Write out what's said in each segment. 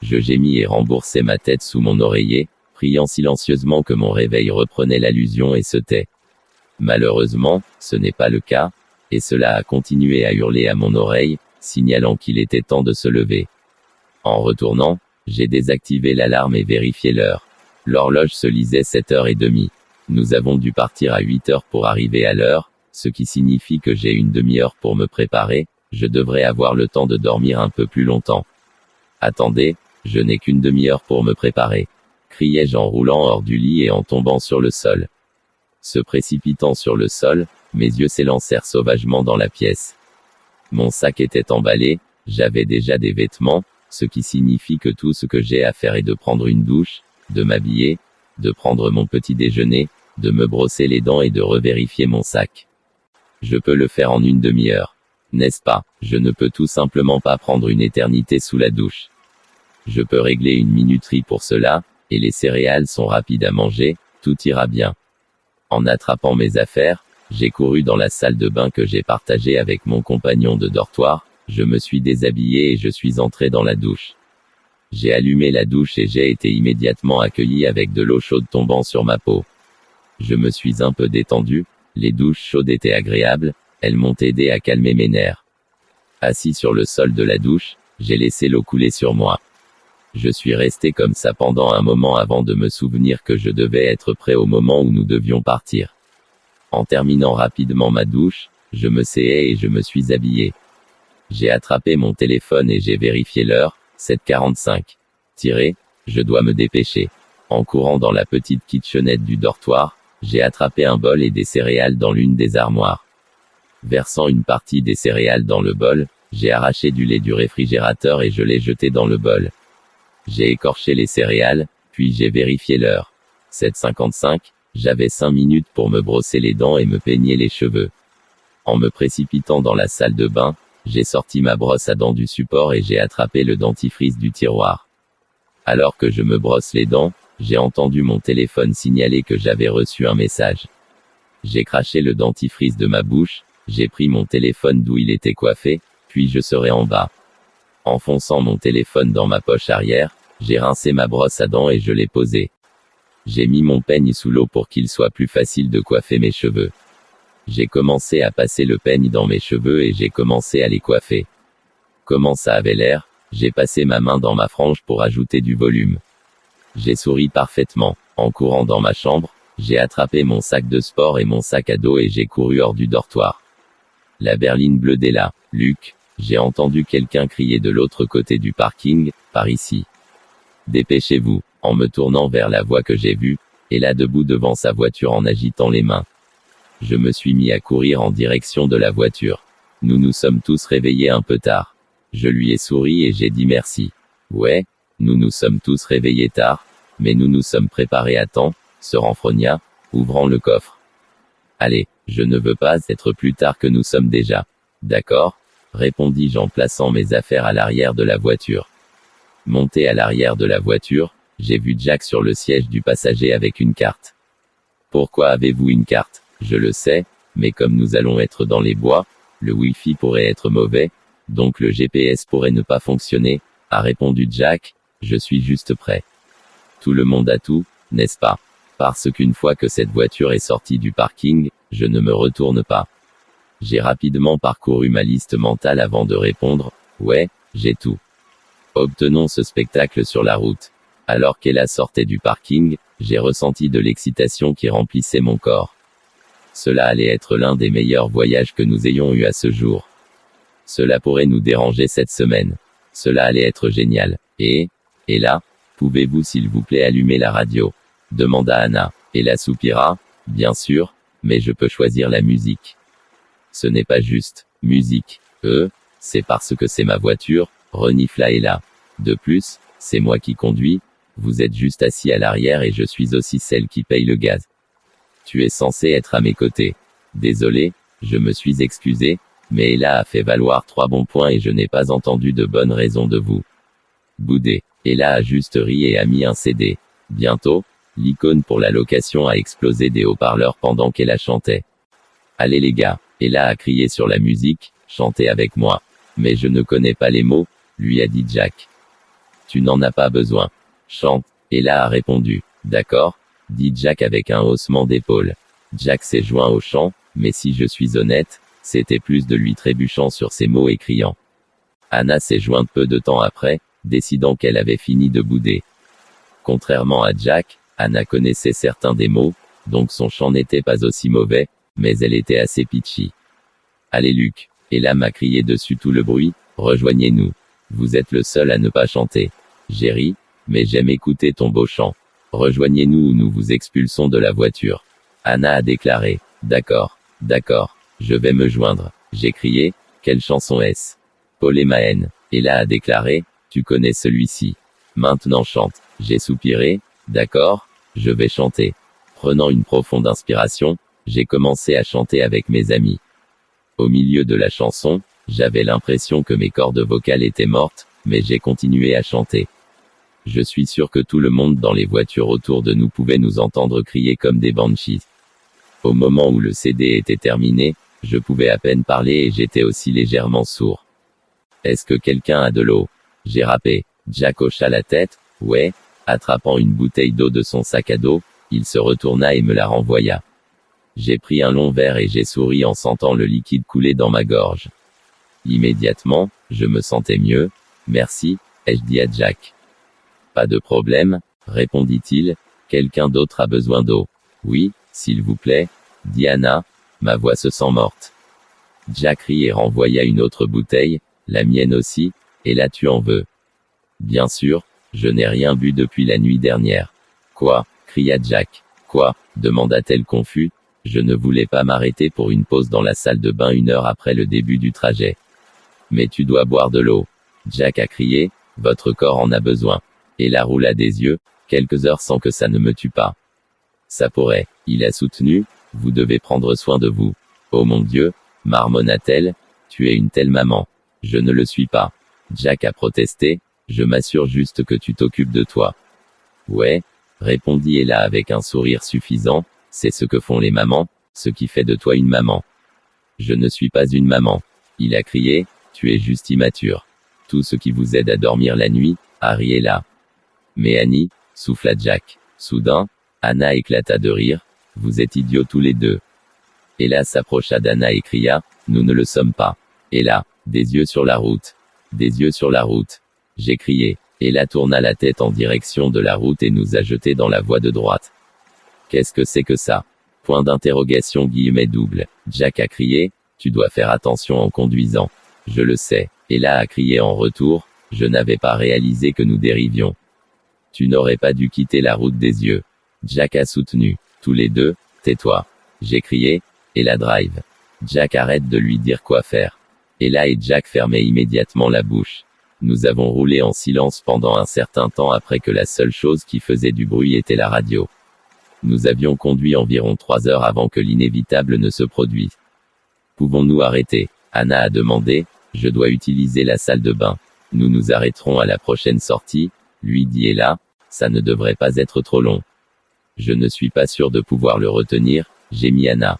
Je gémis et remboursai ma tête sous mon oreiller, priant silencieusement que mon réveil reprenait l'allusion et se tait. Malheureusement, ce n'est pas le cas, et cela a continué à hurler à mon oreille, signalant qu'il était temps de se lever. En retournant, j'ai désactivé l'alarme et vérifié l'heure. L'horloge se lisait 7h30. Nous avons dû partir à 8h pour arriver à l'heure, ce qui signifie que j'ai une demi-heure pour me préparer, je devrais avoir le temps de dormir un peu plus longtemps. Attendez, je n'ai qu'une demi-heure pour me préparer, criai-je en roulant hors du lit et en tombant sur le sol. Se précipitant sur le sol, mes yeux s'élancèrent sauvagement dans la pièce. Mon sac était emballé, j'avais déjà des vêtements, ce qui signifie que tout ce que j'ai à faire est de prendre une douche, de m'habiller, de prendre mon petit déjeuner, de me brosser les dents et de revérifier mon sac. Je peux le faire en une demi-heure. N'est-ce pas? Je ne peux tout simplement pas prendre une éternité sous la douche. Je peux régler une minuterie pour cela, et les céréales sont rapides à manger, tout ira bien. En attrapant mes affaires, j'ai couru dans la salle de bain que j'ai partagée avec mon compagnon de dortoir, je me suis déshabillé et je suis entré dans la douche. J'ai allumé la douche et j'ai été immédiatement accueilli avec de l'eau chaude tombant sur ma peau. Je me suis un peu détendu, les douches chaudes étaient agréables, elles m'ont aidé à calmer mes nerfs. Assis sur le sol de la douche, j'ai laissé l'eau couler sur moi. Je suis resté comme ça pendant un moment avant de me souvenir que je devais être prêt au moment où nous devions partir. En terminant rapidement ma douche, je me séais et je me suis habillé. J'ai attrapé mon téléphone et j'ai vérifié l'heure, 7h45. Je dois me dépêcher. En courant dans la petite kitchenette du dortoir, j'ai attrapé un bol et des céréales dans l'une des armoires. Versant une partie des céréales dans le bol, j'ai arraché du lait du réfrigérateur et je l'ai jeté dans le bol. J'ai écorché les céréales, puis j'ai vérifié l'heure. 7h55, j'avais 5 minutes pour me brosser les dents et me peigner les cheveux. En me précipitant dans la salle de bain, j'ai sorti ma brosse à dents du support et j'ai attrapé le dentifrice du tiroir. Alors que je me brosse les dents, j'ai entendu mon téléphone signaler que j'avais reçu un message. J'ai craché le dentifrice de ma bouche, j'ai pris mon téléphone d'où il était coiffé, puis je serai en bas. Enfonçant mon téléphone dans ma poche arrière, j'ai rincé ma brosse à dents et je l'ai posée. J'ai mis mon peigne sous l'eau pour qu'il soit plus facile de coiffer mes cheveux. J'ai commencé à passer le peigne dans mes cheveux et j'ai commencé à les coiffer. Comment ça avait l'air, j'ai passé ma main dans ma frange pour ajouter du volume. J'ai souri parfaitement. En courant dans ma chambre, j'ai attrapé mon sac de sport et mon sac à dos et j'ai couru hors du dortoir. La berline bleue est là. Luc, j'ai entendu quelqu'un crier de l'autre côté du parking, par ici. Dépêchez-vous, en me tournant vers la voie que j'ai vue, et là debout devant sa voiture en agitant les mains. Je me suis mis à courir en direction de la voiture. Nous nous sommes tous réveillés un peu tard. Je lui ai souri et j'ai dit merci. Ouais, nous nous sommes tous réveillés tard, mais nous nous sommes préparés à temps, se renfrogna, ouvrant le coffre. Allez, je ne veux pas être plus tard que nous sommes déjà. D'accord, répondis-je en plaçant mes affaires à l'arrière de la voiture. Monté à l'arrière de la voiture, j'ai vu Jack sur le siège du passager avec une carte. Pourquoi avez-vous une carte? Je le sais, mais comme nous allons être dans les bois, le Wi-Fi pourrait être mauvais, donc le GPS pourrait ne pas fonctionner, a répondu Jack, je suis juste prêt. Tout le monde a tout, n'est-ce pas? Parce qu'une fois que cette voiture est sortie du parking, je ne me retourne pas. J'ai rapidement parcouru ma liste mentale avant de répondre, ouais, j'ai tout. Obtenons ce spectacle sur la route. Alors qu'Ella sortait du parking, j'ai ressenti de l'excitation qui remplissait mon corps. Cela allait être l'un des meilleurs voyages que nous ayons eu à ce jour. Cela pourrait nous déranger cette semaine. Cela allait être génial. Et là, pouvez-vous s'il vous plaît allumer la radio? Demanda Anna. Ella soupira, bien sûr, mais je peux choisir la musique. Ce n'est pas juste, musique. C'est parce que c'est ma voiture, renifla Ella. De plus, c'est moi qui conduis, vous êtes juste assis à l'arrière et je suis aussi celle qui paye le gaz. Tu es censé être à mes côtés. Désolé, je me suis excusé, mais Ella a fait valoir 3 bons points et je n'ai pas entendu de bonnes raisons de vous bouder. Ella a juste ri et a mis un CD. Bientôt, l'icône pour la location a explosé des haut-parleurs pendant qu'Ella chantait. Allez les gars, Ella a crié sur la musique, chantez avec moi. Mais je ne connais pas les mots, lui a dit Jack. Tu n'en as pas besoin. Chante. Ella a répondu. D'accord, dit Jack avec un haussement d'épaule. Jack s'est joint au chant, mais si je suis honnête, c'était plus de lui trébuchant sur ses mots et criant. Anna s'est jointe peu de temps après, décidant qu'elle avait fini de bouder. Contrairement à Jack, Anna connaissait certains des mots, donc son chant n'était pas aussi mauvais, mais elle était assez pitchy. Allez Luc, Ella m'a crié dessus tout le bruit, rejoignez-nous. Vous êtes le seul à ne pas chanter. J'ai ri, mais j'aime écouter ton beau chant. Rejoignez-nous ou nous vous expulsons de la voiture. Anna a déclaré. D'accord, je vais me joindre. J'ai crié, quelle chanson est-ce? Paul et Maën. Ella a déclaré, tu connais celui-ci. Maintenant chante. J'ai soupiré, d'accord, je vais chanter. Prenant une profonde inspiration, j'ai commencé à chanter avec mes amis. Au milieu de la chanson, j'avais l'impression que mes cordes vocales étaient mortes, mais j'ai continué à chanter. Je suis sûr que tout le monde dans les voitures autour de nous pouvait nous entendre crier comme des banshees. Au moment où le CD était terminé, je pouvais à peine parler et j'étais aussi légèrement sourd. Est-ce que quelqu'un a de l'eau? J'ai rappé. Jack hocha la tête, ouais. Attrapant une bouteille d'eau de son sac à dos, il se retourna et me la renvoya. J'ai pris un long verre et j'ai souri en sentant le liquide couler dans ma gorge. Immédiatement, je me sentais mieux. Merci, ai-je dit à Jack. Pas de problème, répondit-il. Quelqu'un d'autre a besoin d'eau. Oui, s'il vous plaît, dit Anna. Ma voix se sent morte. Jack rit et renvoya une autre bouteille, la mienne aussi, et là tu en veux. Bien sûr, je n'ai rien bu depuis la nuit dernière. Quoi? Cria Jack. Quoi? Demanda-t-elle confus. Je ne voulais pas m'arrêter pour une pause dans la salle de bain 1 heure après le début du trajet. Mais tu dois boire de l'eau. Jack a crié, votre corps en a besoin. Et la roula des yeux, quelques heures sans que ça ne me tue pas. Ça pourrait, il a soutenu, vous devez prendre soin de vous. Oh mon Dieu, marmonna-t-elle, tu es une telle maman. Je ne le suis pas. Jack a protesté, je m'assure juste que tu t'occupes de toi. Ouais, répondit Ella avec un sourire suffisant, c'est ce que font les mamans, ce qui fait de toi une maman. Je ne suis pas une maman. Il a crié, tu es juste immature. Tout ce qui vous aide à dormir la nuit, Harry est là. Mais Annie, souffla Jack. Soudain, Anna éclata de rire, vous êtes idiots tous les deux. Ella s'approcha d'Anna et cria, nous ne le sommes pas. Ella, des yeux sur la route. Des yeux sur la route. J'ai crié. Ella tourna la tête en direction de la route et nous a jetés dans la voie de droite. Qu'est-ce que c'est que ça? Point d'interrogation guillemets double. Jack a crié, tu dois faire attention en conduisant. Je le sais. Ella a crié en retour, je n'avais pas réalisé que nous dérivions. Tu n'aurais pas dû quitter la route des yeux. Jack a soutenu. Tous les deux, tais-toi. J'ai crié, Ella drive. Jack arrête de lui dire quoi faire. Ella et Jack fermaient immédiatement la bouche. Nous avons roulé en silence pendant un certain temps après que la seule chose qui faisait du bruit était la radio. Nous avions conduit environ 3 heures avant que l'inévitable ne se produise. Pouvons-nous arrêter? Anna a demandé, je dois utiliser la salle de bain. Nous nous arrêterons à la prochaine sortie, lui dit Ella, ça ne devrait pas être trop long. Je ne suis pas sûr de pouvoir le retenir, gémit Anna.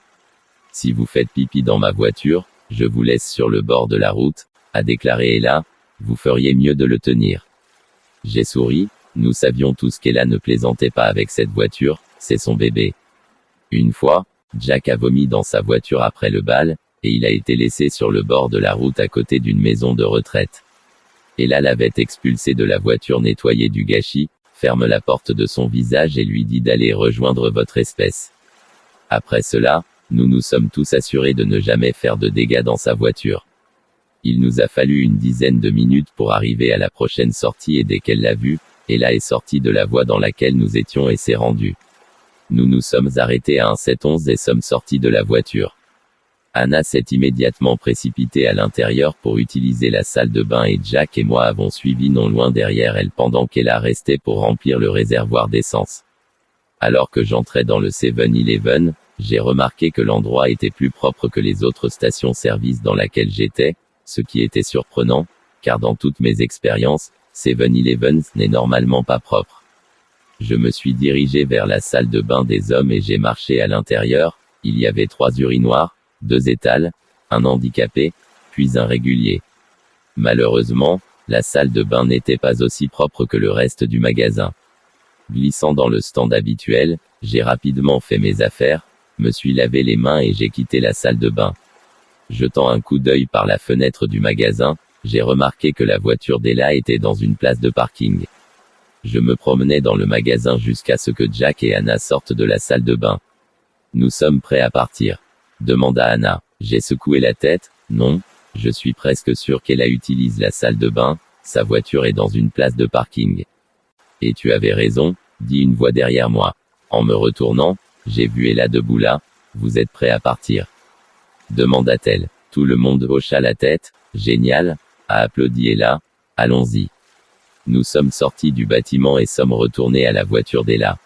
Si vous faites pipi dans ma voiture, je vous laisse sur le bord de la route, a déclaré Ella, vous feriez mieux de le tenir. J'ai souri, nous savions tous qu'Ella ne plaisantait pas avec cette voiture, c'est son bébé. Une fois, Jack a vomi dans sa voiture après le bal, et il a été laissé sur le bord de la route à côté d'une maison de retraite. Ella l'avait expulsé de la voiture nettoyée du gâchis, ferme la porte de son visage et lui dit d'aller rejoindre votre espèce. Après cela, nous nous sommes tous assurés de ne jamais faire de dégâts dans sa voiture. Il nous a fallu une dizaine de minutes pour arriver à la prochaine sortie et dès qu'elle l'a vue, Ella est sortie de la voie dans laquelle nous étions et s'est rendue. Nous nous sommes arrêtés à un 711 et sommes sortis de la voiture. Anna s'est immédiatement précipitée à l'intérieur pour utiliser la salle de bain et Jack et moi avons suivi non loin derrière elle pendant qu'Ella restait pour remplir le réservoir d'essence. Alors que j'entrais dans le 7-Eleven, j'ai remarqué que l'endroit était plus propre que les autres stations-service dans laquelle j'étais, ce qui était surprenant, car dans toutes mes expériences, 7-Eleven n'est normalement pas propre. Je me suis dirigé vers la salle de bain des hommes et j'ai marché à l'intérieur, il y avait 3 urinoirs, 2 étals, un handicapé, puis un régulier. Malheureusement, La salle de bain n'était pas aussi propre que le reste du magasin. Glissant dans le stand habituel, j'ai rapidement fait mes affaires, me suis lavé les mains et j'ai quitté la salle de bain. Jetant un coup d'œil par la fenêtre du magasin, j'ai remarqué que la voiture d'Ella était dans une place de parking. Je me promenais dans le magasin jusqu'à ce que Jack et Anna sortent de la salle de bain. Nous sommes prêts à partir, demanda Anna. J'ai secoué la tête. Non, je suis presque sûr qu'Ella utilise la salle de bain, sa voiture est dans une place de parking. Et tu avais raison, dit une voix derrière moi. En me retournant, j'ai vu Ella debout là. Vous êtes prêts à partir? Demanda-t-elle. Tout le monde hocha la tête. Génial, a applaudi Ella. Allons-y. Nous sommes sortis du bâtiment et sommes retournés à la voiture d'Ella.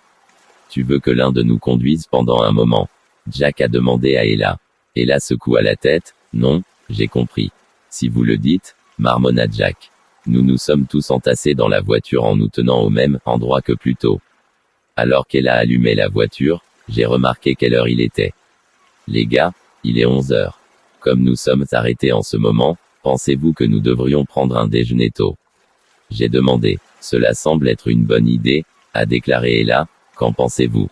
Tu veux que l'un de nous conduise pendant un moment? Jack a demandé à Ella. Ella secoua la tête. Non, j'ai compris. Si vous le dites, marmonna Jack. Nous nous sommes tous entassés dans la voiture en nous tenant au même endroit que plus tôt. Alors qu'Ella allumait la voiture, j'ai remarqué quelle heure il était. Les gars, il est 11 heures. Comme nous sommes arrêtés en ce moment, pensez-vous que nous devrions prendre un déjeuner tôt? J'ai demandé. Cela semble être une bonne idée, a déclaré Ella. Qu'en pensez-vous?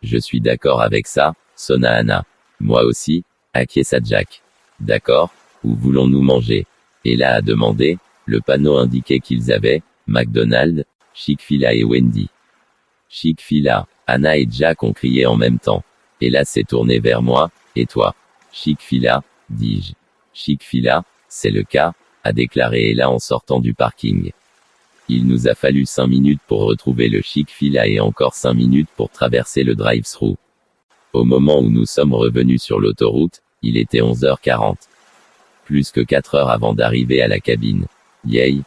Je suis d'accord avec ça, sonna Anna. Moi aussi, acquiesça Jack. D'accord, où voulons-nous manger? Ella a demandé. Le panneau indiquait qu'ils avaient McDonald's, Chick-fil-A et Wendy. Chick-fil-A. Anna et Jack ont crié en même temps. Ella s'est tournée vers moi. Et toi? Chick-fil-A, dis-je. Chick-fil-A, c'est le cas, a déclaré Ella en sortant du parking. Il nous a fallu 5 minutes pour retrouver le Chick-fil-A et encore 5 minutes pour traverser le drive-thru. Au moment où nous sommes revenus sur l'autoroute, il était 11h40. Plus que 4 heures avant d'arriver à la cabine. Yay,